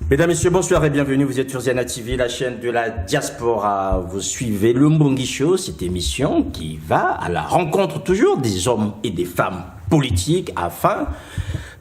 Mesdames, Messieurs, bonsoir et bienvenue. Vous êtes sur Ziana TV, la chaîne de la diaspora. Vous suivez le Mbongi Show, cette émission qui va à la rencontre toujours des hommes et des femmes politiques afin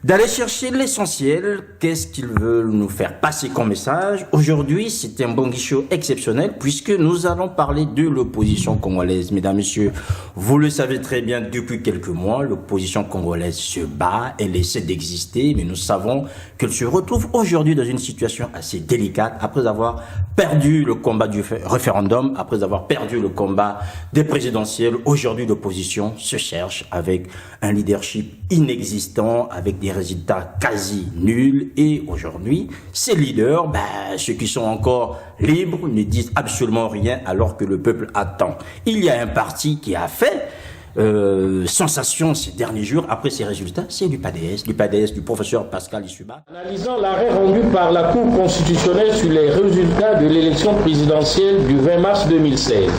d'aller chercher l'essentiel. Qu'est-ce qu'ils veulent nous faire passer comme message? Aujourd'hui, c'est un Mbongi Show exceptionnel puisque nous allons parler de l'opposition congolaise. Mesdames, Messieurs, vous le savez très bien, depuis quelques mois, l'opposition congolaise se bat, elle essaie d'exister, mais nous savons qu'elle se retrouve aujourd'hui dans une situation assez délicate après avoir perdu le combat du référendum, après avoir perdu le combat des présidentielles. Aujourd'hui, l'opposition se cherche avec un leadership inexistant, avec des résultats quasi nuls. Et aujourd'hui, ces leaders, ceux qui sont encore libres, ne disent absolument rien alors que le peuple attend. Il y a un parti qui a fait sensation ces derniers jours après ces résultats, c'est l'UPADES du professeur Pascal Issuba. Analysant l'arrêt rendu par la Cour constitutionnelle sur les résultats de l'élection présidentielle du 20 mars 2016,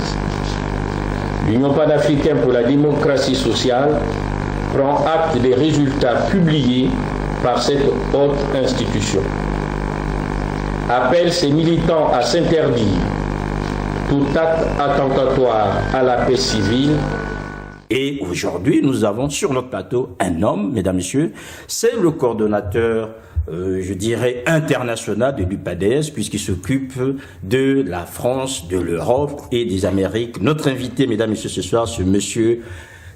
l'Union panafricaine pour la démocratie sociale prend acte des résultats publiés par cette haute institution. Appelle ses militants à s'interdire tout acte attentatoire à la paix civile. Et aujourd'hui, nous avons sur notre plateau un homme, mesdames, messieurs, c'est le coordonnateur, je dirais, international de l'UPADES, puisqu'il s'occupe de la France, de l'Europe et des Amériques. Notre invité, mesdames, messieurs, ce soir, c'est monsieur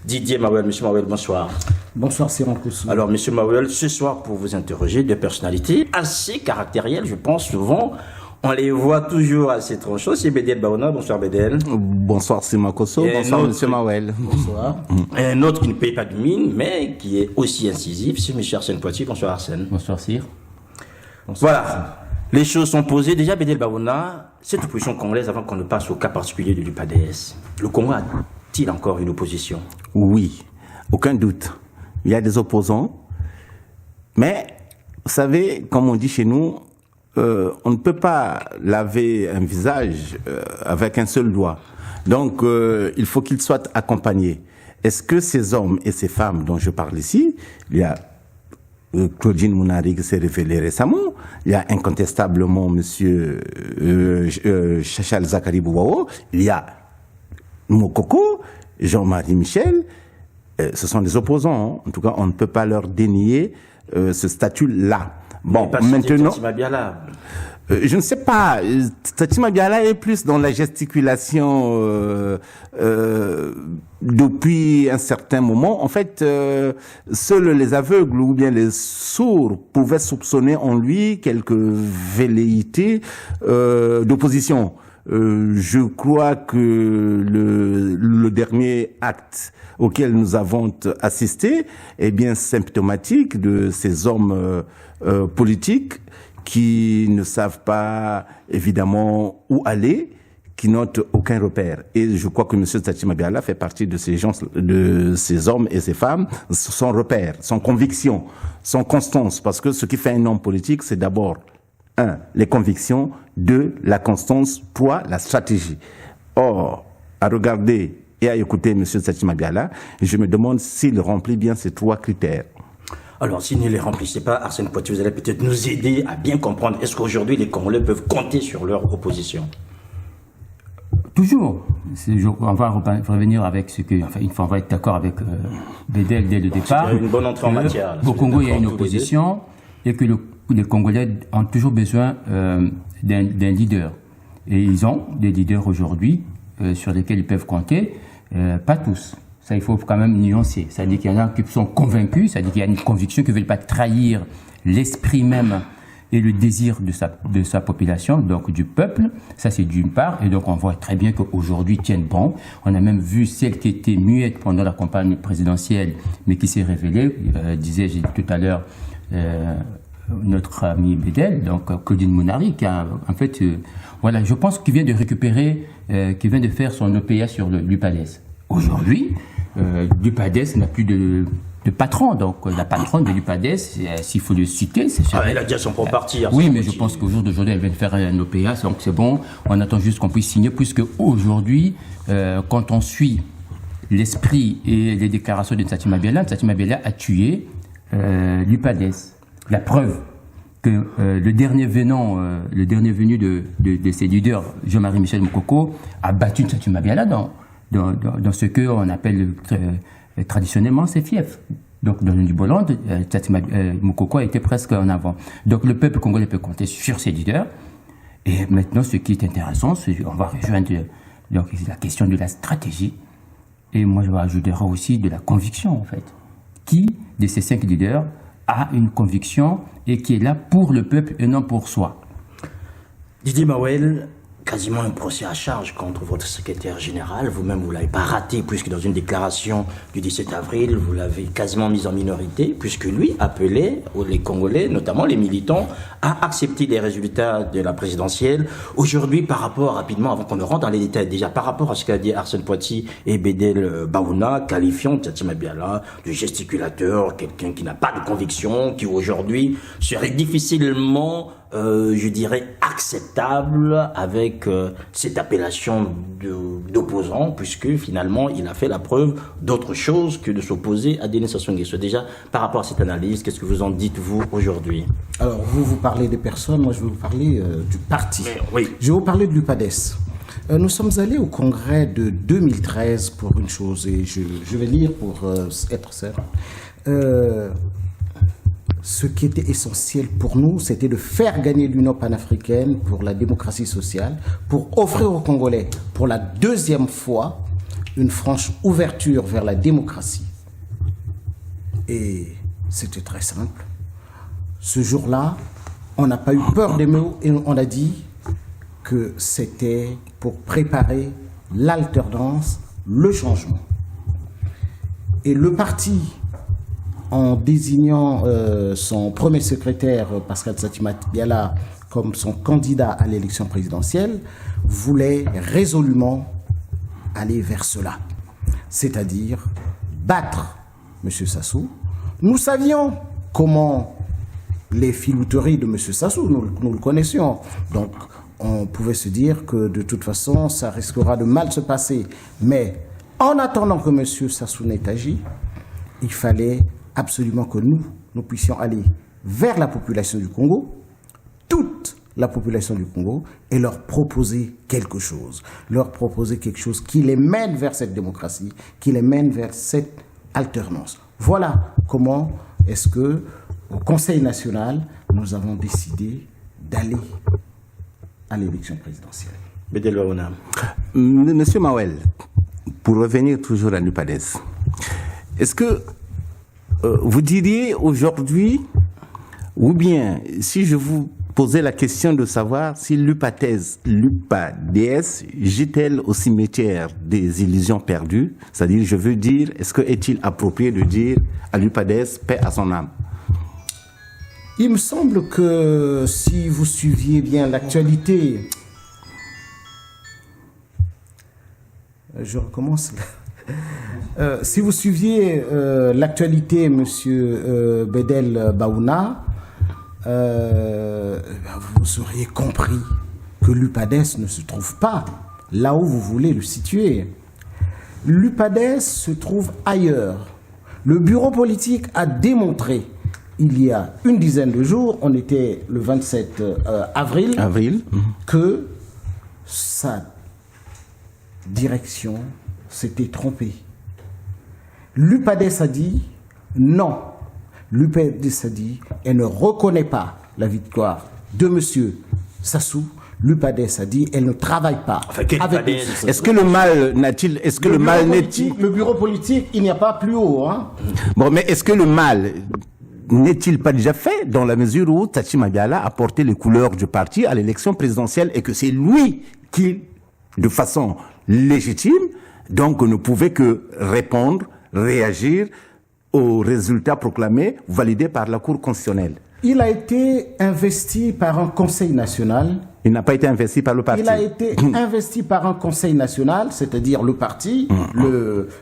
Didier Mawel. Monsieur Mawel, bonsoir. Bonsoir, Cyril Koussou. Alors, monsieur Mawel, ce soir, pour vous interroger, deux personnalités assez caractérielles, je pense souvent. On les voit toujours assez tranchants. C'est Bédel Baona. Bonsoir Bédel. Bonsoir Sima Kosso. Bonsoir Monsieur Mawel. Bonsoir. Un autre qui ne paye pas de mine, mais qui est aussi incisif, c'est M. Arsène Poitier. Bonsoir Arsène. Bonsoir Cyr. Voilà. Les choses sont posées. Déjà Bédel Baona, cette opposition congolaise, avant qu'on ne passe au cas particulier de l'UPADES, le Congo a-t-il encore une opposition? Oui, aucun doute. Il y a des opposants. Mais, vous savez, comme on dit chez nous, on ne peut pas laver un visage avec un seul doigt. Donc, il faut qu'il soit accompagné. Est-ce que ces hommes et ces femmes dont je parle ici, il y a Claudine Mounari qui s'est révélé récemment, il y a incontestablement monsieur Chachal Zakari Bouwao, il y a Mokoko, Jean-Marie Michel, ce sont des opposants. Hein. En tout cas, on ne peut pas leur dénier ce statut-là. Bon, maintenant, je ne sais pas, Tati Mabiala est plus dans la gesticulation depuis un certain moment. En fait, seuls les aveugles ou bien les sourds pouvaient soupçonner en lui quelques velléités d'opposition. Je crois que le dernier acte auquel nous avons assisté est bien symptomatique de ces hommes politiques qui ne savent pas évidemment où aller, qui n'ont aucun repère. Et je crois que M. Tati Mabiala fait partie de ces gens, de ces hommes et ces femmes, son repère, son conviction, son constance. Parce que ce qui fait un homme politique, c'est d'abord, un, les convictions, deux, la constance, trois, la stratégie. Or, à regarder et à écouter M. Tati Mabiala, je me demande s'il remplit bien ces trois critères. Alors, s'il ne les remplissait pas, Arsène Poitier, vous allez peut-être nous aider à bien comprendre. Est-ce qu'aujourd'hui, les Congolais peuvent compter sur leur opposition? Toujours. On va revenir avec ce que, enfin, une fois, on va être d'accord avec Bédel dès le départ. C'est une bonne entrée en matière. Au Congo, il y a une opposition et que les Congolais ont toujours besoin d'un leader. Et ils ont des leaders aujourd'hui sur lesquels ils peuvent compter, pas tous. Ça, il faut quand même nuancer. C'est-à-dire qu'il y en a qui sont convaincus, c'est-à-dire qu'il y a une conviction qui ne veulent pas trahir l'esprit même et le désir de sa population, donc du peuple. Ça, c'est d'une part. Et donc, on voit très bien qu'aujourd'hui, tiennent bon. On a même vu celle qui était muette pendant la campagne présidentielle, mais qui s'est révélée, disais-je tout à l'heure, notre ami Bédel, donc Claudine Mounari, qui a, en fait, voilà, je pense qu'il vient de récupérer, qui vient de faire son OPA sur l'UPADES. Aujourd'hui, l'UPADES n'a plus de patron, donc la patronne de l'UPADES, s'il faut le citer, c'est sûr. Elle a déjà son propre parti. Oui, mais je pense qu'au jour d'aujourd'hui, elle vient de faire un OPA, donc c'est bon, on attend juste qu'on puisse signer, puisque aujourd'hui, quand on suit l'esprit et les déclarations de Tati Mabiala a tué l'UPADES. La preuve, que le dernier venu de ces leaders, Jean-Marie Michel Moukoko, a battu Tchatchouma Mabiala dans ce qu'on appelle traditionnellement ses fiefs. Donc, dans le Bolande, Moukoko a été presque en avant. Donc, le peuple congolais peut compter sur ses leaders. Et maintenant, ce qui est intéressant, c'est qu'on va rejoindre donc, la question de la stratégie. Et moi, je rajouterai aussi de la conviction, en fait. Qui de ces 5 leaders a une conviction et qui est là pour le peuple et non pour soi? Didier Mawel, quasiment un procès à charge contre votre secrétaire général. Vous-même, vous ne l'avez pas raté, puisque dans une déclaration du 17 avril, vous l'avez quasiment mis en minorité, puisque lui appelait les Congolais, notamment les militants, à accepter les résultats de la présidentielle. Aujourd'hui, par rapport, rapidement, avant qu'on ne rentre dans les détails, déjà par rapport à ce qu'a dit Arsène Poitiers et Bédel Baouna, qualifiant Tchatchouma Mabiala de gesticulateur, quelqu'un qui n'a pas de conviction, qui aujourd'hui serait difficilement je dirais acceptable avec cette appellation d'opposant, puisque finalement il a fait la preuve d'autre chose que de s'opposer à Denis Sassou Nguesso. Déjà, par rapport à cette analyse, qu'est-ce que vous en dites vous aujourd'hui? Alors vous parlez des personnes, moi je vais vous parler du parti. Oui. Je vais vous parler de l'UPADES. Nous sommes allés au congrès de 2013 pour une chose, et je vais lire pour être simple. Ce qui était essentiel pour nous, c'était de faire gagner l'Union panafricaine pour la démocratie sociale, pour offrir aux Congolais, pour la 2e fois, une franche ouverture vers la démocratie. Et c'était très simple. Ce jour-là, on n'a pas eu peur des mots et on a dit que c'était pour préparer l'alternance, le changement. Et le parti, en désignant son premier secrétaire, Pascal Tchatchouma Mabiala, comme son candidat à l'élection présidentielle, voulait résolument aller vers cela. C'est-à-dire battre M. Sassou. Nous savions comment les filouteries de M. Sassou, nous le connaissions. Donc, on pouvait se dire que de toute façon, ça risquera de mal se passer. Mais en attendant que M. Sassou n'ait agi, il fallait absolument que nous puissions aller vers la population du Congo, toute la population du Congo, et leur proposer quelque chose. Leur proposer quelque chose qui les mène vers cette démocratie, qui les mène vers cette alternance. Voilà comment est-ce que, au Conseil national, nous avons décidé d'aller à l'élection présidentielle. Bédel Baouna. Monsieur Mawel, pour revenir toujours à l'UPADES, est-ce que vous diriez aujourd'hui, ou bien si je vous posais la question de savoir si l'UPADES jette-t-elle au cimetière des illusions perdues, c'est-à-dire, je veux dire, est-il approprié de dire à l'UPADES paix à son âme? Il me semble que si vous suiviez bien l'actualité, je recommence là. Si vous suiviez l'actualité, monsieur Bédel Baouna, vous auriez compris que l'UPADES ne se trouve pas là où vous voulez le situer. L'UPADES se trouve ailleurs. Le bureau politique a démontré, il y a une dizaine de jours, on était le 27 avril, que sa direction s'était trompée. L'UPADES a dit non. L'UPADES a dit elle ne reconnaît pas la victoire de M. Sassou. L'UPADES a dit elle ne travaille pas. Enfin, avec est-ce que le mal n'est-il... Le bureau politique, il n'y a pas plus haut. Hein? Bon, mais est-ce que le mal n'est-il pas déjà fait dans la mesure où Tchatchouma Mabiala a porté les couleurs du parti à l'élection présidentielle et que c'est lui qui, de façon légitime, donc ne pouvait que répondre, réagir aux résultats proclamés, validés par la Cour constitutionnelle? Il a été investi par un conseil national. Il n'a pas été investi par le parti. Il a été investi par un conseil national, c'est-à-dire le parti,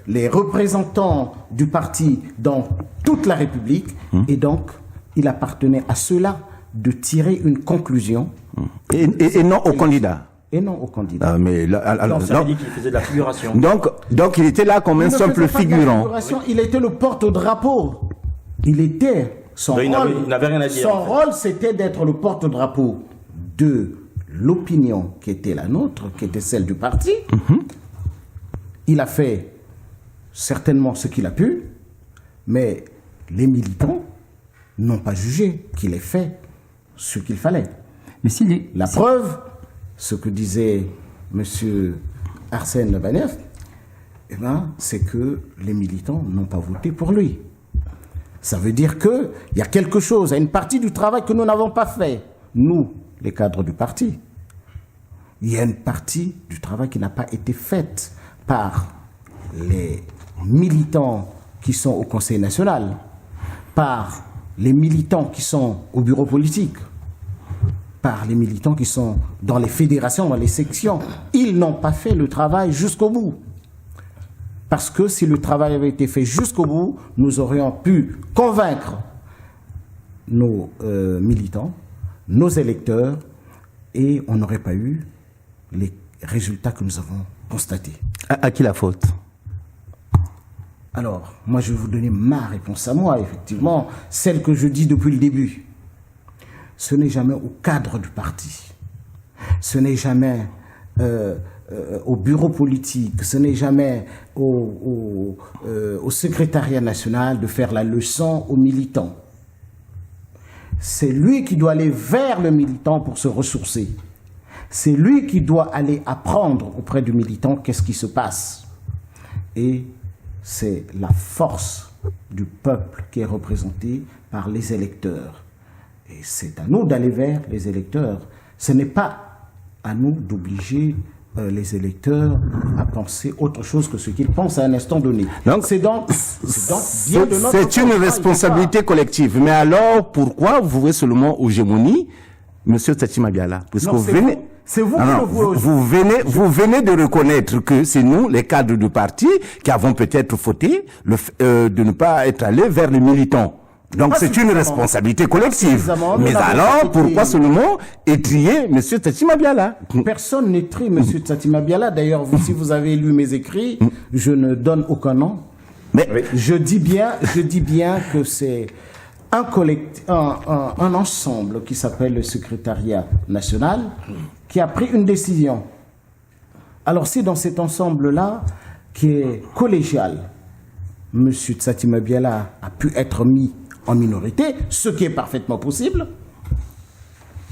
les représentants du parti dans toute la République. Et donc, il appartenait à ceux-là de tirer une conclusion. Et non au candidat. Et non au candidat. Mais là, alors, ça veut dire qu'il faisait de la figuration. Donc il était là comme un simple figurant. Il était le porte-drapeau. Il était Donc, il n'avait rien à dire. Son rôle, c'était d'être le porte-drapeau de l'opinion qui était la nôtre, qui était celle du parti. Il a fait certainement ce qu'il a pu, mais les militants n'ont pas jugé qu'il ait fait ce qu'il fallait. Mais La preuve, ce que disait M. Arsène Baneff, eh ben, c'est que les militants n'ont pas voté pour lui. Ça veut dire qu'il y a quelque chose, il y a une partie du travail que nous n'avons pas fait, nous, les cadres du parti. Il y a une partie du travail qui n'a pas été faite par les militants qui sont au Conseil national, par les militants qui sont au bureau politique, par les militants qui sont dans les fédérations, dans les sections. Ils n'ont pas fait le travail jusqu'au bout. Parce que si le travail avait été fait jusqu'au bout, nous aurions pu convaincre nos militants, nos électeurs, et on n'aurait pas eu les résultats que nous avons constatés. À qui la faute? Alors, moi je vais vous donner ma réponse à moi, effectivement, celle que je dis depuis le début. Ce n'est jamais au cadre du parti, ce n'est jamais au bureau politique, ce n'est jamais au secrétariat national de faire la leçon aux militants. C'est lui qui doit aller vers le militant pour se ressourcer. C'est lui qui doit aller apprendre auprès du militant qu'est-ce qui se passe. Et c'est la force du peuple qui est représentée par les électeurs. Et c'est à nous d'aller vers les électeurs. Ce n'est pas à nous d'obliger les électeurs à penser autre chose que ce qu'ils pensent à un instant donné. Donc, c'est bien de notre c'est une responsabilité collective. Mais alors, pourquoi vous voyez seulement aux gémonies, M. Tati Mabiala? Puisque vous venez... C'est vous vous venez de reconnaître que c'est nous, les cadres du parti, qui avons peut-être fauté de ne pas être allés vers les militants. Donc c'est une responsabilité collective. Mais alors, pourquoi seulement étrier M. Tati Mabiala? Personne n'étrie M. Tati Mabiala. D'ailleurs, si vous avez lu mes écrits, je ne donne aucun nom. Mais je dis bien que c'est un ensemble qui s'appelle le secrétariat national qui a pris une décision. Alors si dans cet ensemble-là, qui est collégial, M. Tati Mabiala a pu être mis en minorité, ce qui est parfaitement possible,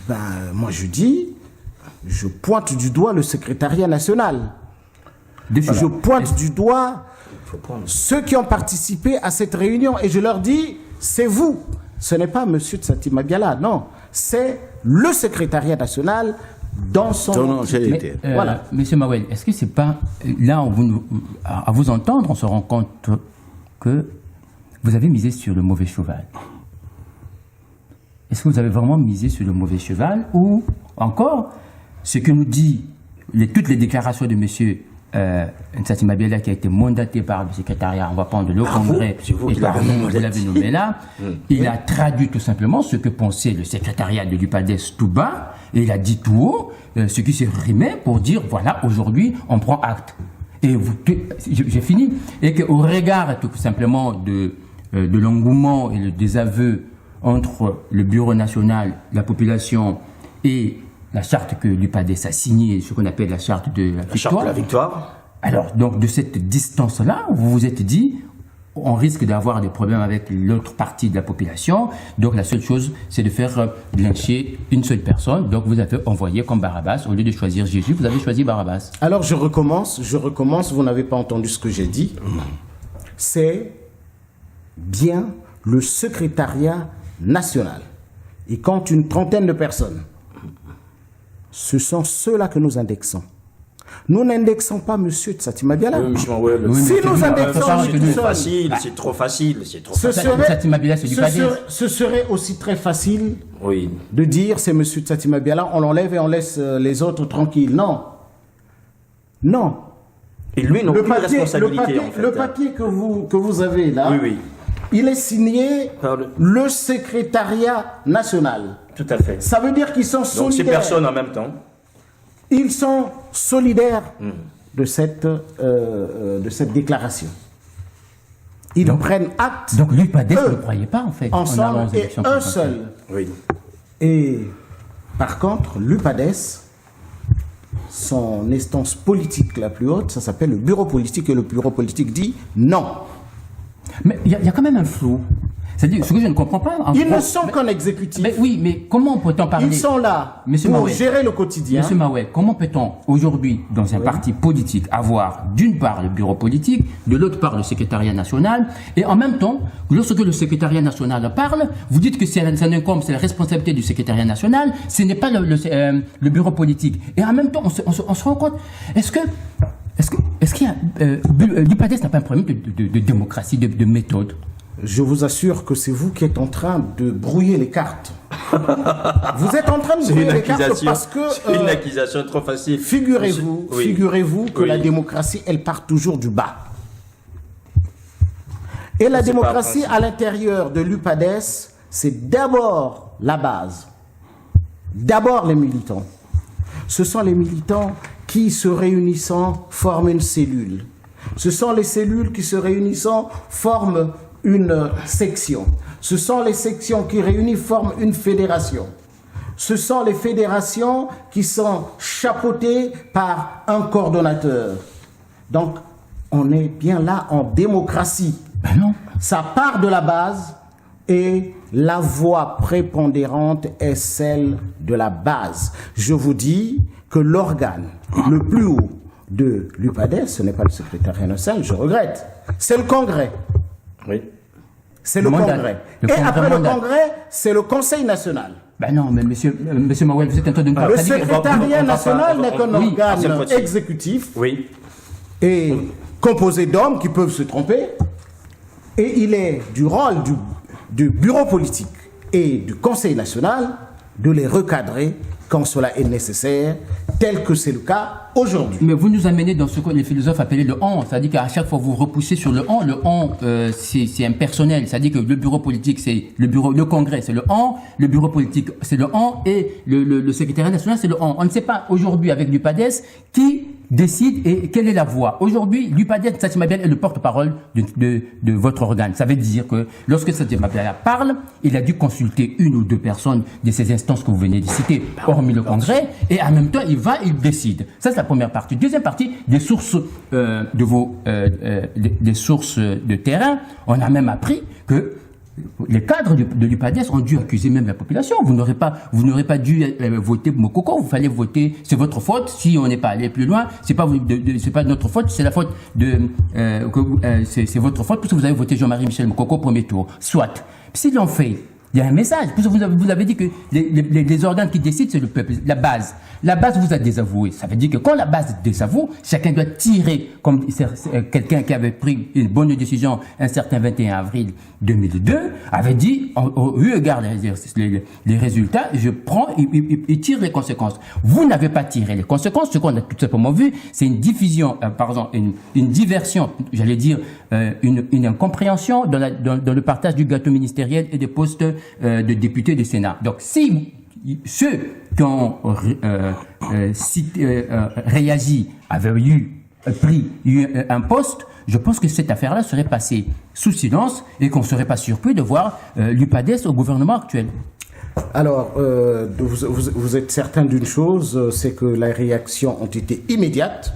ben, moi je pointe du doigt le secrétariat national. Je pointe du doigt ceux qui ont participé à cette réunion et je leur dis, c'est vous, ce n'est pas M. Tati Mabiala, non, c'est le secrétariat national dans son... Voilà. Monsieur Mawel, est-ce que c'est pas... Là, à vous entendre, on se rend compte que vous avez misé sur le mauvais cheval. Est-ce que vous avez vraiment misé sur le mauvais cheval ou encore ce que nous dit toutes les déclarations de M. Tati Mabiala qui a été mandaté par le secrétariat, on va prendre le congrès, vous l'avez nommé là, il a traduit tout simplement ce que pensait le secrétariat de l'UPADES tout bas, et il a dit tout haut ce qui s'est rimé pour dire voilà, aujourd'hui on prend acte. Et j'ai fini. Et qu'au regard tout simplement de l'engouement et le désaveu entre le bureau national, la population et la charte que l'UPADES a signée, ce qu'on appelle la charte de la victoire. Alors, donc, de cette distance-là, vous vous êtes dit, on risque d'avoir des problèmes avec l'autre partie de la population. Donc, la seule chose, c'est de faire lyncher une seule personne. Donc, vous avez envoyé comme Barabbas, au lieu de choisir Jésus, vous avez choisi Barabbas. Alors, je recommence, vous n'avez pas entendu ce que j'ai dit. C'est bien le secrétariat national. Il compte une trentaine de personnes. Ce sont ceux-là que nous indexons. Nous n'indexons pas M. Tati Mabiala. Si nous indexons c'est trop facile. Ce serait aussi très facile de dire c'est M. Tati Mabiala, on l'enlève et on laisse les autres tranquilles. Non. Non. Et lui, non plus de responsabilité, en fait. Le papier que vous avez là, il est signé par le secrétariat national. Tout à fait. Ça veut dire qu'ils sont solidaires. Donc ces personnes en même temps. Ils sont solidaires de cette déclaration. Ils prennent acte. Donc l'UPADES ne croyait pas, en fait. Ensemble, et un seul. Oui. Et par contre, l'UPADES, son instance politique la plus haute, ça s'appelle le bureau politique, et le bureau politique dit non. Mais il y a quand même un flou. C'est-à-dire, ce que je ne comprends pas... Ils ne sont qu'un exécutif. Mais oui, mais comment peut-on parler... Ils sont là Monsieur pour Mawé, gérer le quotidien. Monsieur Mawé, comment peut-on aujourd'hui, dans un parti politique, avoir d'une part le bureau politique, de l'autre part le secrétariat national, et en même temps, lorsque le secrétariat national parle, vous dites que ça incombe, c'est la responsabilité du secrétariat national, ce n'est pas le bureau politique. Et en même temps, on se rend compte, est-ce qu'il y a... l'UPADES n'a pas un problème de démocratie, de méthode? Je vous assure que c'est vous qui êtes en train de brouiller les cartes. Vous êtes en train de brouiller les cartes parce que... C'est une accusation trop facile. Figurez-vous que la démocratie, elle part toujours du bas. Et la démocratie à l'intérieur de l'UPADES, c'est d'abord la base. D'abord les militants. Ce sont les militants qui, se réunissant, forment une cellule. Ce sont les cellules qui, se réunissant, forment une section. Ce sont les sections qui réunies forment une fédération. Ce sont les fédérations qui sont chapeautées par un coordonnateur. Donc, on est bien là en démocratie. Ben non. Ça part de la base et la voix prépondérante est celle de la base. Je vous dis que l'organe le plus haut de l'UPADES, ce n'est pas le secrétariat national, je regrette, c'est le Congrès. Oui. C'est le Congrès. Et après le Congrès, c'est le Conseil national. Ben non, mais monsieur Mawel, vous êtes en train de nous Le secrétariat national n'est qu'un organe exécutif et composé d'hommes qui peuvent se tromper. Et il est du rôle du bureau politique et du Conseil national de les recadrer quand cela est nécessaire, tel que c'est le cas aujourd'hui. Mais vous nous amenez dans ce que les philosophes appelaient le on, c'est-à-dire qu'à chaque fois vous repoussez sur le on, c'est impersonnel, c'est-à-dire que le bureau politique c'est le Congrès c'est le bureau politique c'est le on, et le secrétariat national c'est le on. On ne sait pas aujourd'hui avec l'UPADES qui décide et quelle est la voix. Aujourd'hui, l'UPADES, Saty Mabel est le porte-parole de votre organe. Ça veut dire que lorsque Saty Mabel parle, il a dû consulter une ou deux personnes de ces instances que vous venez de citer, hormis le Congrès, et en même temps, il décide. Ça, c'est la première partie. Deuxième partie, des sources des sources de terrain. On a même appris que les cadres de l'UPADES ont dû accuser même la population. Vous n'aurez pas dû voter Mokoko, vous fallait voter, c'est votre faute. Si on n'est pas allé plus loin, c'est pas notre faute, c'est la faute c'est votre faute parce que vous avez voté Jean-Marie Michel Mokoko premier tour. Soit. S'ils l'ont fait, il y a un message. Vous avez dit que les organes qui décident, c'est le peuple, la base. La base vous a désavoué. Ça veut dire que quand la base désavoue, chacun doit tirer, comme quelqu'un qui avait pris une bonne décision un certain 21 avril 2002, avait dit, au eu égard les résultats, je prends et tire les conséquences. Vous n'avez pas tiré les conséquences. Ce qu'on a tout simplement vu, c'est une division, une diversion, j'allais dire, une incompréhension dans le partage du gâteau ministériel et des postes de députés du Sénat. Donc, si ceux qui ont réagi avaient pris un poste, je pense que cette affaire-là serait passée sous silence et qu'on ne serait pas surpris de voir l'UPADES au gouvernement actuel. Alors, vous êtes certain d'une chose, c'est que les réactions ont été immédiates,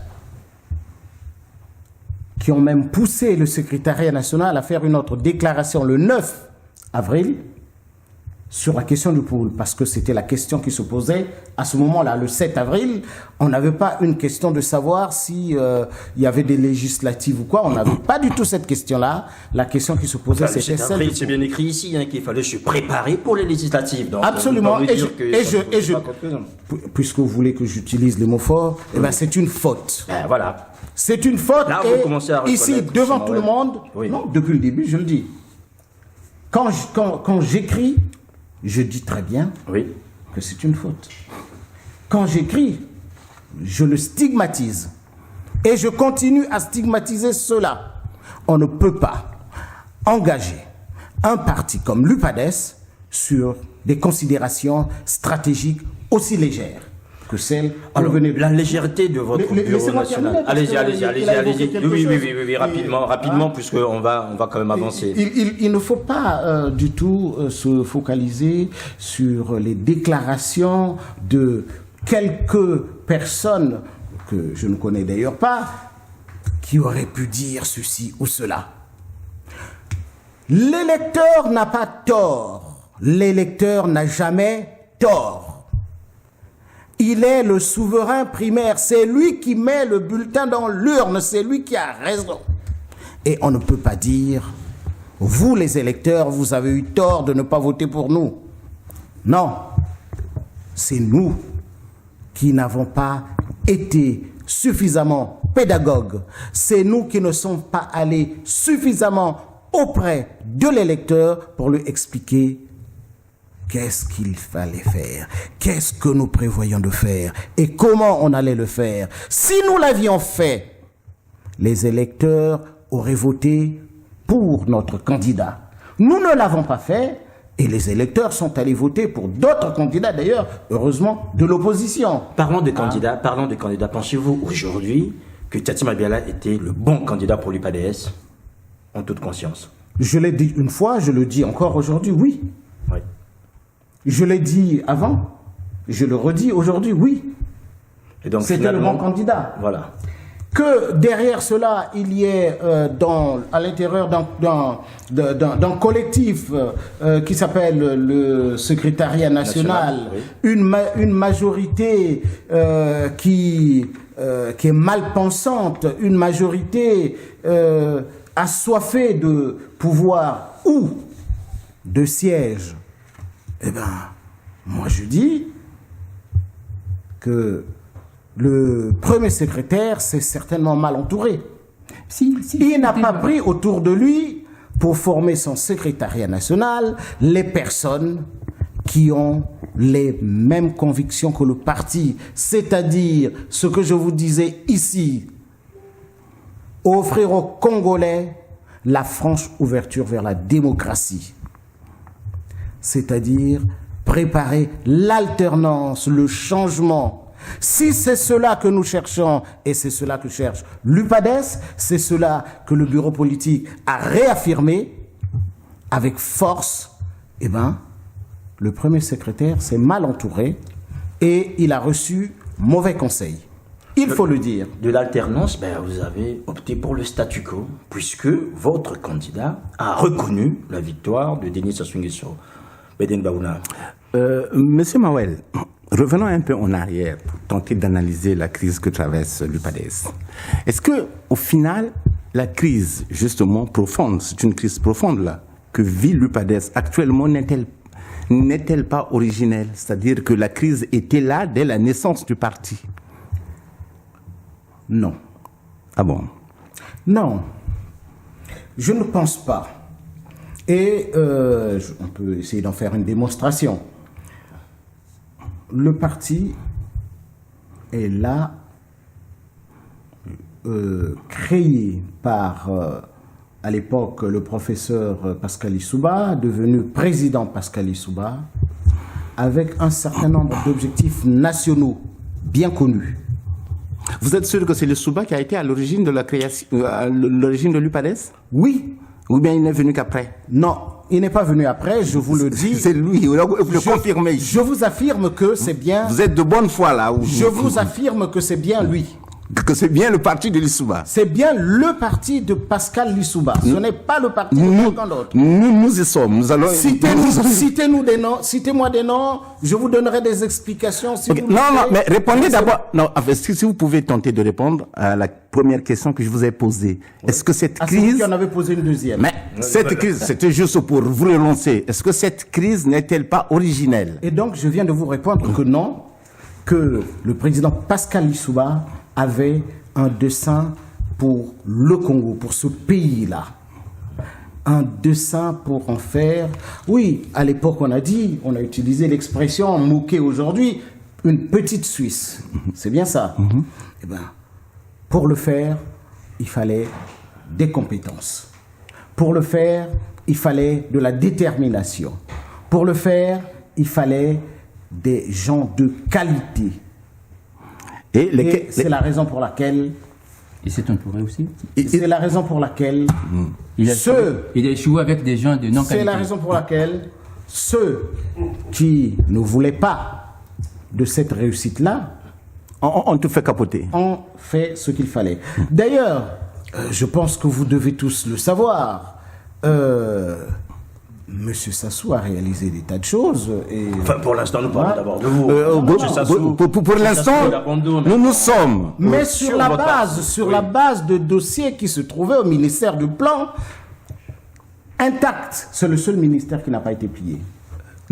qui ont même poussé le secrétariat national à faire une autre déclaration le 9 avril sur la question du pôle, parce que c'était la question qui se posait à ce moment-là. Le 7 avril, on n'avait pas une question de savoir si il y avait des législatives ou quoi. On n'avait pas du tout cette question-là. La question qui se posait, c'était celle... C'est bien écrit ici qu'il fallait se préparer pour les législatives. Donc, absolument. Puisque vous voulez que j'utilise les mots forts, eh ben c'est une faute. Voilà. C'est une faute. Là, et vous commencez à ici, devant tout le monde, non, depuis le début, je le dis. Quand j'écris, je dis très bien que c'est une faute. Quand j'écris, je le stigmatise. Et je continue à stigmatiser cela. On ne peut pas engager un parti comme l'UPADES sur des considérations stratégiques aussi légères. que celle Alors, venait la légèreté de votre bureau laissez-moi national. terminer, parce Allez-y, qu'il a évoqué quelque oui, chose. rapidement, puisqu'on va quand même avancer. Il ne faut pas du tout se focaliser sur les déclarations de quelques personnes que je ne connais d'ailleurs pas, qui auraient pu dire ceci ou cela. L'électeur n'a pas tort. L'électeur n'a jamais tort. Il est le souverain primaire. C'est lui qui met le bulletin dans l'urne. C'est lui qui a raison. Et on ne peut pas dire, vous les électeurs, vous avez eu tort de ne pas voter pour nous. Non. C'est nous qui n'avons pas été suffisamment pédagogues. C'est nous qui ne sommes pas allés suffisamment auprès de l'électeur pour lui expliquer qu'est-ce qu'il fallait faire, qu'est-ce que nous prévoyons de faire et comment on allait le faire. Si nous l'avions fait, les électeurs auraient voté pour notre candidat. Nous ne l'avons pas fait et les électeurs sont allés voter pour d'autres candidats, d'ailleurs, heureusement, de l'opposition. Parlons des candidats. Pensez-vous aujourd'hui que Tati Mabiala était le bon candidat pour l'UPADS, en toute conscience? Je l'ai dit une fois, je le dis encore aujourd'hui, oui. Oui. Je l'ai dit avant, je le redis aujourd'hui, oui. Et donc, c'était le bon candidat. Voilà. Que derrière cela, il y ait à l'intérieur d'un collectif qui s'appelle le secrétariat national, oui. une majorité qui est mal pensante, une majorité assoiffée de pouvoir ou de siège. Eh bien, moi je dis que le premier secrétaire s'est certainement mal entouré. Il n'a pas pris autour de lui, pour former son secrétariat national, les personnes qui ont les mêmes convictions que le parti. C'est-à-dire, ce que je vous disais ici, offrir aux Congolais la franche ouverture vers la démocratie. C'est-à-dire, préparer l'alternance, le changement. Si c'est cela que nous cherchons, et c'est cela que cherche l'UPADS, c'est cela que le bureau politique a réaffirmé avec force, eh bien, le premier secrétaire s'est mal entouré et il a reçu mauvais conseil. Il faut le dire. De l'alternance, vous avez opté pour le statu quo, puisque votre candidat a reconnu la victoire de Denis Sassou Nguesso. Beden Baouna. Monsieur Mawel, revenons un peu en arrière pour tenter d'analyser la crise que traverse l'UPADS. Est-ce que, au final, la crise, justement, profonde, c'est une crise profonde, là, que vit l'UPADS actuellement, n'est-elle pas originelle? C'est-à-dire que la crise était là dès la naissance du parti? Non. Ah bon? Non. Je ne pense pas. Et on peut essayer d'en faire une démonstration. Le parti est là, créé par, à l'époque, le professeur Pascal Lissouba, devenu président Pascal Lissouba, avec un certain nombre d'objectifs nationaux bien connus. Vous êtes sûr que c'est Lissouba qui a été à l'origine de la création, l'origine de l'UPADS? Oui. Ou bien il n'est venu qu'après? Non, il n'est pas venu après, je vous le dis. C'est lui, vous le confirmez. Je vous affirme que c'est bien... Vous êtes de bonne foi là. Je vous affirme que c'est bien lui. Que c'est bien le parti de Lissouba. C'est bien le parti de Pascal Lissouba. Ce n'est pas le parti de quelqu'un d'autre. Nous y sommes. Nous allons... Citez-moi des noms, je vous donnerai des explications. Si okay. vous non, mais répondez d'abord. Non, si vous pouvez tenter de répondre à la première question que je vous ai posée. Oui. Est-ce que cette crise... qui en avait posé une deuxième. Mais cette crise, c'était juste pour vous relancer. Est-ce que cette crise n'est-elle pas originelle? Et donc, je viens de vous répondre que non, que le président Pascal Lissouba avait un dessein pour le Congo, pour ce pays-là. Un dessein pour en faire... Oui, à l'époque, on a utilisé l'expression moquée aujourd'hui, une petite Suisse. C'est bien ça. Eh bien, pour le faire, il fallait des compétences. Pour le faire, il fallait de la détermination. Pour le faire, il fallait des gens de qualité. Et c'est la raison pour laquelle... Et c'est un Touré aussi. C'est la raison pour laquelle... Il a échoué avec des gens de non-qualité. C'est la raison pour laquelle ceux qui ne voulaient pas de cette réussite-là... On te fait capoter. ont fait ce qu'il fallait. D'ailleurs, je pense que vous devez tous le savoir. Monsieur Sassou a réalisé des tas de choses. Et... Enfin, pour l'instant, nous parlons d'abord de vous. Pour l'instant, nous sommes. Mais sur la base de dossiers qui se trouvaient au ministère du Plan, intact. C'est le seul ministère qui n'a pas été plié.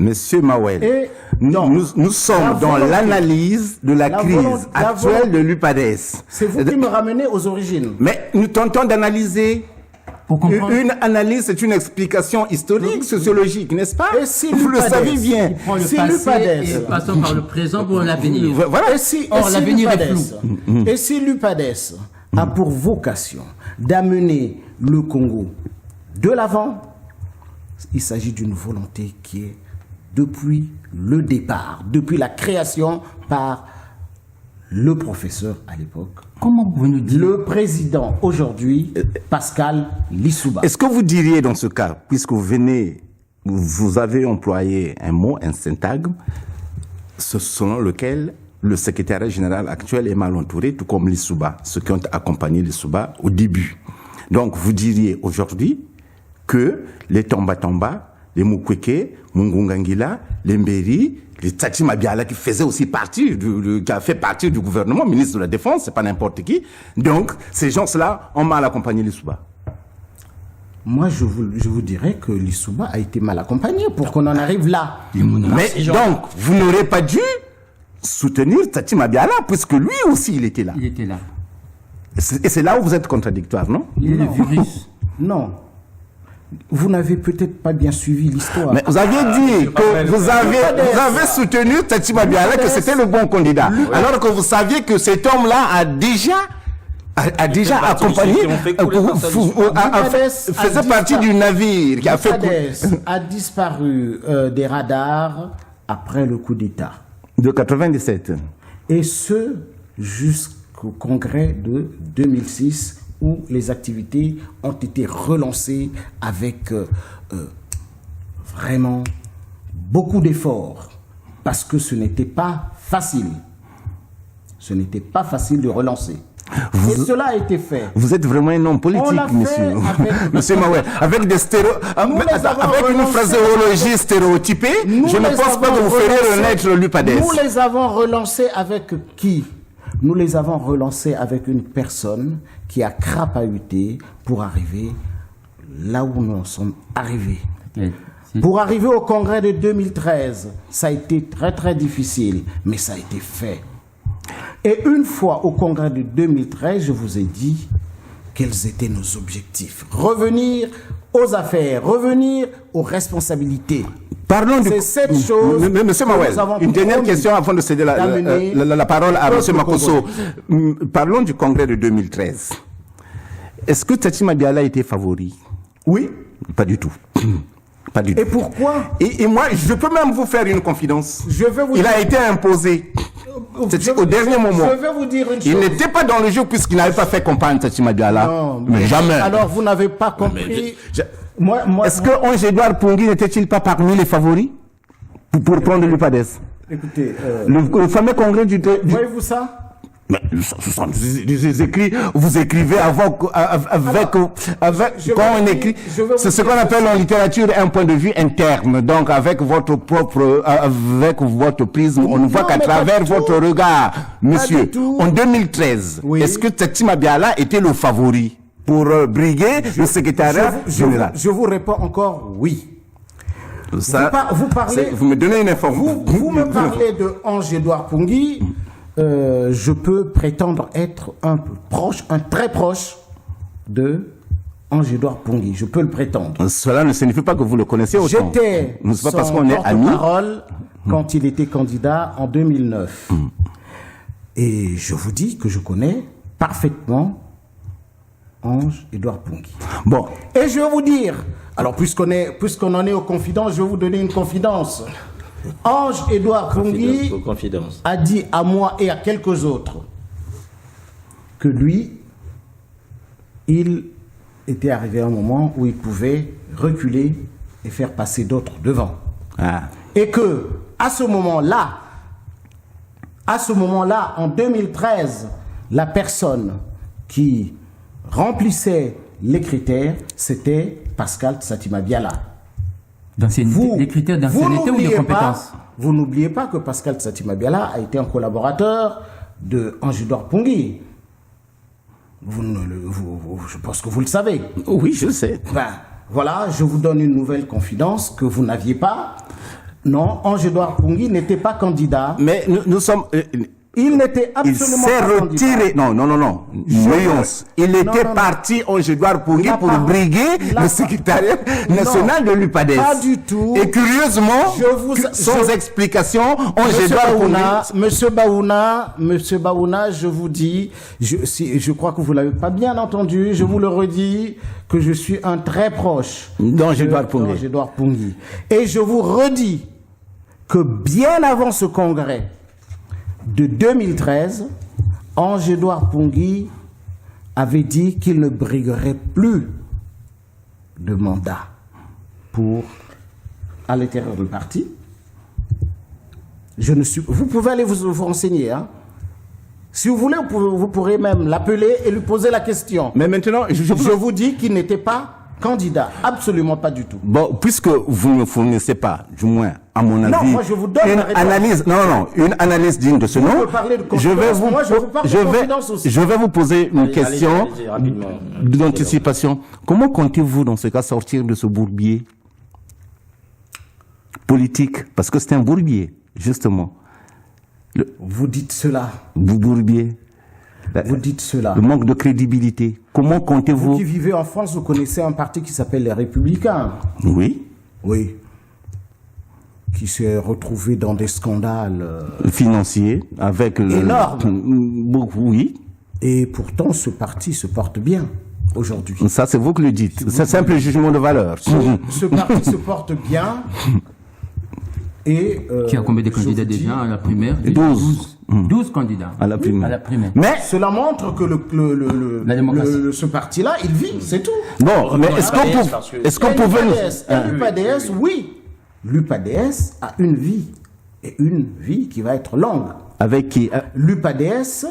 Monsieur Mawel, Et nous sommes dans l'analyse de la crise actuelle de l'UPADES. C'est vous qui me ramenez aux origines. Mais nous tentons d'analyser. Une analyse, c'est une explication historique, sociologique, n'est-ce pas? Et si vous le savez bien. Prend le Si passé l'UPADES et passons par le présent pour l'avenir. Voilà. Or, l'avenir est flou. Et si l'UPADES a pour vocation d'amener le Congo de l'avant, il s'agit d'une volonté qui est depuis le départ, depuis la création par le professeur à l'époque. Comment pouvez-vous nous dire? Le président aujourd'hui, Pascal Lissouba. Est-ce que vous diriez dans ce cas, puisque vous avez employé un mot, un syntagme, selon lequel le secrétaire général actuel est mal entouré, tout comme Lissouba, ceux qui ont accompagné Lissouba au début. Donc vous diriez aujourd'hui que les Tomba, les Mukwege, Mungungangila, les Mberi, les Tati Mabiala qui faisaient aussi partie, qui a fait partie du gouvernement, ministre de la Défense, c'est pas n'importe qui. Donc, ces gens-là ont mal accompagné Lissouba. Moi, je vous dirais que Lissouba a été mal accompagné pour qu'on en arrive là. Mais donc, vous n'aurez pas dû soutenir Tati Mabiala, puisque lui aussi, il était là. Il était là. Et c'est là où vous êtes contradictoire, non? Il est le virus. Non. Vous n'avez peut-être pas bien suivi l'histoire. Mais vous aviez dit que vous avez soutenu Tati Mabiala, que c'était le bon candidat. Alors que vous saviez que cet homme-là a déjà accompagné, faisait partie du navire qui a fait l'UPADES a disparu des radars après le coup d'État. De 97. Et ce, jusqu'au congrès de 2006, où les activités ont été relancées avec vraiment beaucoup d'efforts, parce que ce n'était pas facile. Ce n'était pas facile de relancer. Et cela a été fait. Vous êtes vraiment un homme politique, monsieur. Monsieur Mawel, avec des avec une phraséologie stéréotypée, je ne pense pas que vous ferez renaître l'UPADES. Nous les avons relancés avec qui? Nous les avons relancés avec une personne qui a crapahuté pour arriver là où nous en sommes arrivés. Pour arriver au congrès de 2013, ça a été très très difficile, mais ça a été fait. Et une fois au congrès de 2013, je vous ai dit quels étaient nos objectifs. Revenir aux affaires, revenir aux responsabilités. Parlons C'est cette chose. Monsieur Mawel, une dernière question avant de céder la parole à M. Makosso. Parlons du congrès de 2013. Est-ce que Tati Mabiala était favori? Oui. Pas du tout. Pas du tout. Et pourquoi? Et moi, je peux même vous faire une confidence. Il a été imposé. Au dernier moment. Je vais vous dire une chose. Il n'était pas dans le jeu puisqu'il n'avait pas fait campagne, Tati Mabiala. Non, mais jamais. Alors vous n'avez pas compris. Est-ce que Ange-Edouard Pongui n'était-il pas parmi les favoris pour prendre l'UPADES? Écoutez, le fameux congrès du... voyez-vous ça? Mais ce sont des écrits, vous écrivez quand on écrit, c'est ce qu'on appelle en littérature un point de vue interne. Donc avec votre prisme, on ne voit qu'à travers votre regard, monsieur. En 2013, est-ce que Tati Mabiala était le favori pour briguer le secrétariat général? Je vous réponds encore oui. Ça, vous me donnez une information. Vous me parlez de Ange-Edouard Pongui. Je peux prétendre être un très proche de Ange-Edouard Pongui. Je peux le prétendre. Cela ne signifie pas que vous le connaissez autant. J'étais son porte-parole quand il était candidat en 2009. Et je vous dis que je connais parfaitement Ange-Edouard Pongui. Bon. Et je vais vous dire, alors puisqu'on en est aux confidences, je vais vous donner une confidence. Ange-Édouard Pongui Confidence. a dit à moi et à quelques autres que lui, il était arrivé à un moment où il pouvait reculer et faire passer d'autres devant. Ah. Et que, à ce moment-là, en 2013, la personne qui remplissait les critères, c'était Pascal Satima Biala. Les critères d'ancienneté ou de compétence? Vous n'oubliez pas que Pascal Satima Biala a été un collaborateur de Ange-Édouard Pongui. Je pense que vous le savez. Oui, je le sais. Ben, voilà, je vous donne une nouvelle confidence que vous n'aviez pas. Non, Ange-Édouard Pongui n'était pas candidat. Mais nous sommes... il n'était il absolument s'est pas retiré. candidat. Non. Nuance. Il était parti, Ange-Édouard Pongui, pour briguer le secrétariat national de l'UPADES. Pas du tout. Et curieusement, sans explication, Ange-Édouard Pongui... Monsieur Baouna, je vous dis, je crois que vous l'avez pas bien entendu, je vous le redis, que je suis un très proche d'Ange-Édouard Pongui. Et je vous redis que bien avant ce congrès de 2013, Ange-Édouard Pongui avait dit qu'il ne briguerait plus de mandat à l'intérieur du parti. Vous pouvez aller vous renseigner. Hein. Si vous voulez, vous pourrez même l'appeler et lui poser la question. Mais maintenant, je vous dis qu'il n'était pas candidat, absolument pas du tout. Bon, puisque vous ne fournissez pas, du moins, à mon avis, moi je vous donne une analyse, une analyse digne de ce nom. Je vais vous poser une question d'anticipation. Comment comptez-vous, dans ce cas, sortir de ce bourbier politique? Parce que c'est un bourbier, justement. Vous dites cela. Bourbier. Vous dites cela. Le manque de crédibilité. Comment comptez-vous? Vous qui vivez en France, vous connaissez un parti qui s'appelle les Républicains. Oui. Oui. Qui s'est retrouvé dans des scandales financiers avec énormes. Oui. Et pourtant, ce parti se porte bien aujourd'hui. Ça, c'est vous qui le dites. C'est un simple jugement de valeur. Ce parti se porte bien. Et, qui a combien de candidats déjà à la primaire? 12 candidats à la primaire. Mais cela montre que ce parti-là, il vit, c'est tout. Bon, mais est-ce qu'on pouvait... L'UPADS, oui. L'UPADS a une vie, et une vie qui va être longue. Avec qui? L'UPADS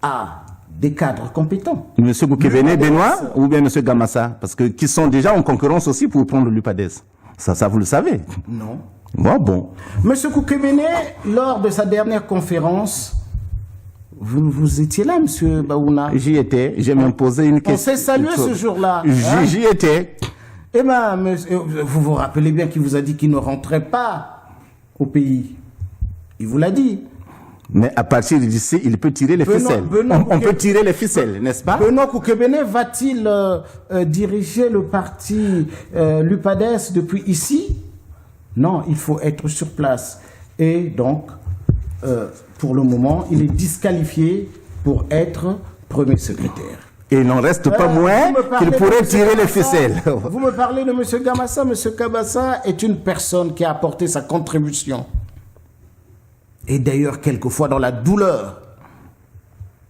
a des cadres compétents. Monsieur Boukebene Benoît ou bien Monsieur Gamassa? Parce que qui sont déjà en concurrence aussi pour prendre l'UPADS. Ça, vous le savez. Non. Bon. Monsieur Koukebene, lors de sa dernière conférence, vous étiez là, Monsieur Baouna? J'y étais, j'ai même posé une question. On s'est salué ce jour-là. J'y étais. Eh bien, vous vous rappelez bien qu'il vous a dit qu'il ne rentrait pas au pays. Il vous l'a dit. Mais à partir d'ici, il peut tirer les ficelles. On peut tirer les ficelles, n'est-ce pas? Benoît Koukebene va-t-il diriger le parti l'UPADES depuis ici? Non, il faut être sur place. Et donc, pour le moment, il est disqualifié pour être premier secrétaire. Et il n'en reste pas moins qu'il pourrait tirer les ficelles. Vous me parlez de M. Gamassa. M. Gamassa est une personne qui a apporté sa contribution. Et d'ailleurs, quelquefois dans la douleur.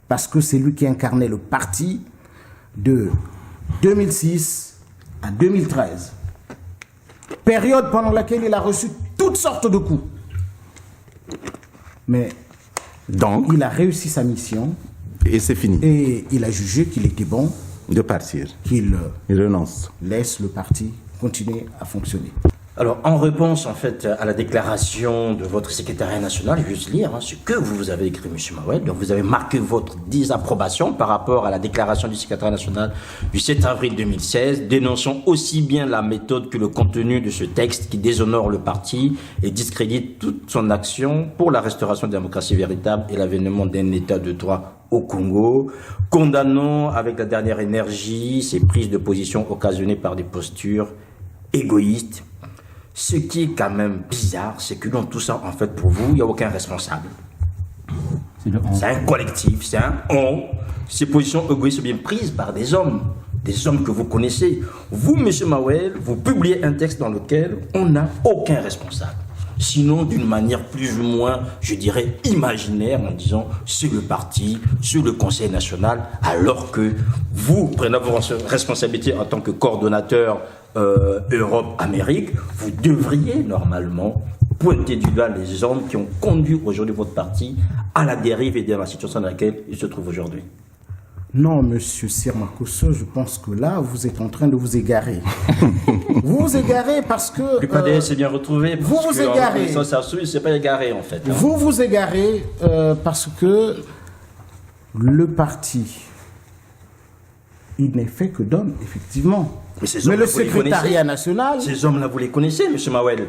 Parce que c'est lui qui incarnait le parti de 2006 à 2013. Période pendant laquelle il a reçu toutes sortes de coups. Mais donc, il a réussi sa mission. Et c'est fini. Et il a jugé qu'il était bon de partir. Qu'il renonce. Laisse le parti continuer à fonctionner. Alors, en réponse, en fait, à la déclaration de votre secrétariat national, je vais juste lire ce que vous avez écrit, M. Mawel. Donc, vous avez marqué votre désapprobation par rapport à la déclaration du secrétariat national du 7 avril 2016, dénonçant aussi bien la méthode que le contenu de ce texte qui déshonore le parti et discrédite toute son action pour la restauration de la démocratie véritable et l'avènement d'un état de droit au Congo. Condamnons avec la dernière énergie ces prises de position occasionnées par des postures égoïstes. Ce qui est quand même bizarre, c'est que dans tout ça, en fait, pour vous, il n'y a aucun responsable. C'est un collectif, c'est un on. Ces positions égoïstes sont bien prises par des hommes que vous connaissez. Vous, M. Mawel, vous publiez un texte dans lequel on n'a aucun responsable. sinon d'une manière plus ou moins, je dirais, imaginaire, en disant c'est le parti, c'est le Conseil national, alors que vous prenez vos responsabilités en tant que coordonnateur Europe-Amérique, vous devriez normalement pointer du doigt les hommes qui ont conduit aujourd'hui votre parti à la dérive et dans la situation dans laquelle il se trouve aujourd'hui. Non, monsieur Sirmakosso, je pense que là, vous êtes en train de vous égarer. Vous vous égarez parce que... Le PDS s'est bien retrouvé. Vous vous égarez. Ça c'est pas égaré, en fait. Hein. Vous vous égarez parce que le parti, il n'est fait que d'hommes, effectivement. Mais le secrétariat national... Ces hommes-là, vous les connaissez, M. Mawel.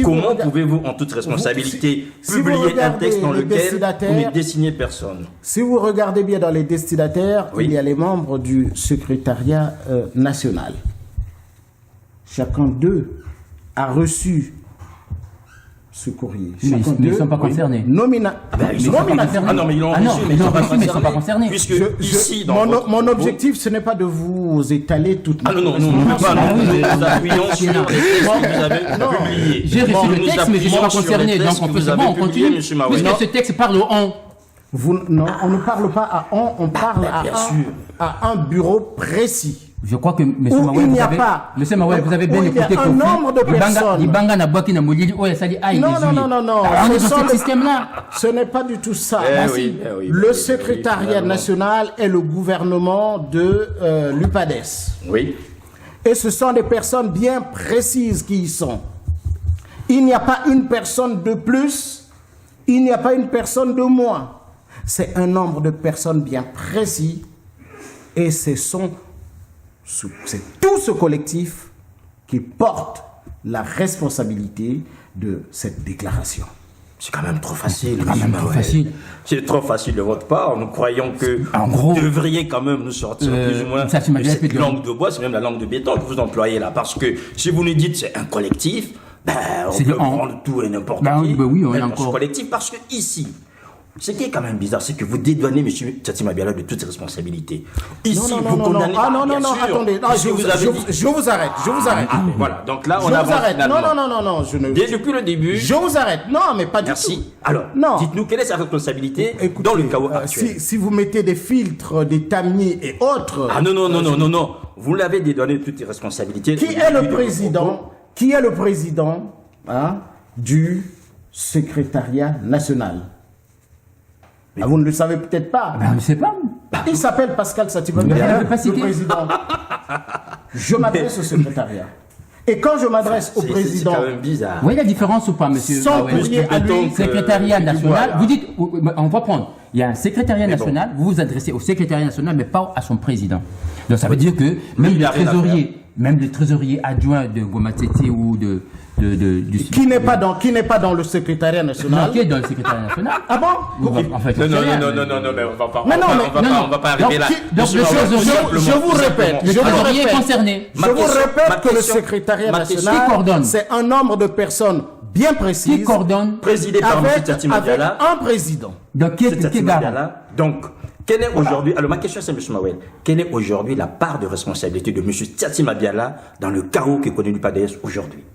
Comment pouvez-vous, en toute responsabilité, publier un texte dans lequel vous ne désignez personne? Si vous regardez bien dans les destinataires, oui, il y a les membres du secrétariat national. Chacun d'eux a reçu ce courrier. Mais ils ne sont pas concernés. Ah non, mais ils l'ont reçu, mais ils ne sont pas concernés. Puisque ici, mon objectif, ce n'est pas de vous étaler toute non, nous nous appuyons sur les textes que vous avez publiés. J'ai reçu le texte, mais je ne suis pas concerné. Donc on continue. Puisque ce texte parle au on. Non, on ne parle pas à on, on parle à un bureau précis. Je crois que M. Mawel, vous avez bien écouté un nombre de personnes. Non. Ce n'est pas du tout ça. Le secrétariat national est le gouvernement de l'UPADES. Oui. Et ce sont des personnes bien précises qui y sont. Il n'y a pas une personne de plus, il n'y a pas une personne de moins. C'est un nombre de personnes bien précis et c'est tout ce collectif qui porte la responsabilité de cette déclaration. C'est quand même trop facile. C'est trop facile de votre part. Nous croyons que vous devriez quand même nous sortir plus ou moins de cette langue de bois, c'est même la langue de béton que vous employez là. Parce que si vous nous dites c'est un collectif, on peut prendre tout et n'importe qui. Oui, on est encore collectif parce que ici, ce qui est quand même bizarre, c'est que vous dédouanez M. Tchatsi Mabiala de toutes ses responsabilités. Ici, vous condamnez... attendez. Je vous arrête. Voilà, donc là, on avance finalement. Non. Depuis le début... Je vous arrête. Non, mais pas du tout. Merci. Alors, dites-nous, quelle est sa responsabilité dans le chaos actuel? Si vous mettez des filtres, des tamiers et autres... Non. Vous l'avez dédouané de toutes les responsabilités. Qui est le président du secrétariat national? Vous ne le savez peut-être pas. Je ne sais pas. Il s'appelle Pascal Sativa Biala, le président. Je m'adresse au secrétariat. Et quand je m'adresse au président... C'est quand même bizarre. Vous voyez la différence ou pas, monsieur? Sans courrier à lui, secrétariat national, vous dites, on va prendre, il y a un secrétariat national, vous vous adressez au secrétariat national, mais pas à son président. Donc ça veut dire que même le trésorier adjoint de Gomatete ou qui n'est pas dans le secrétariat national. Non, qui est dans le secrétariat national. Ah bon? En fait, non, mais on va pas arriver là. Donc, je vous répète. Le trésorier est concerné. Je vous répète que le secrétariat national, c'est un nombre de personnes bien précises. Qui coordonne? Présidé par M. Tchatsi Mabiala. Un président. Donc, qui est garant? Donc, quelle est aujourd'hui, alors ma question c'est M. Mawel, quelle est aujourd'hui la part de responsabilité de M. Tchatsi Mabiala dans le chaos que connaît l'UPADES aujourd'hui?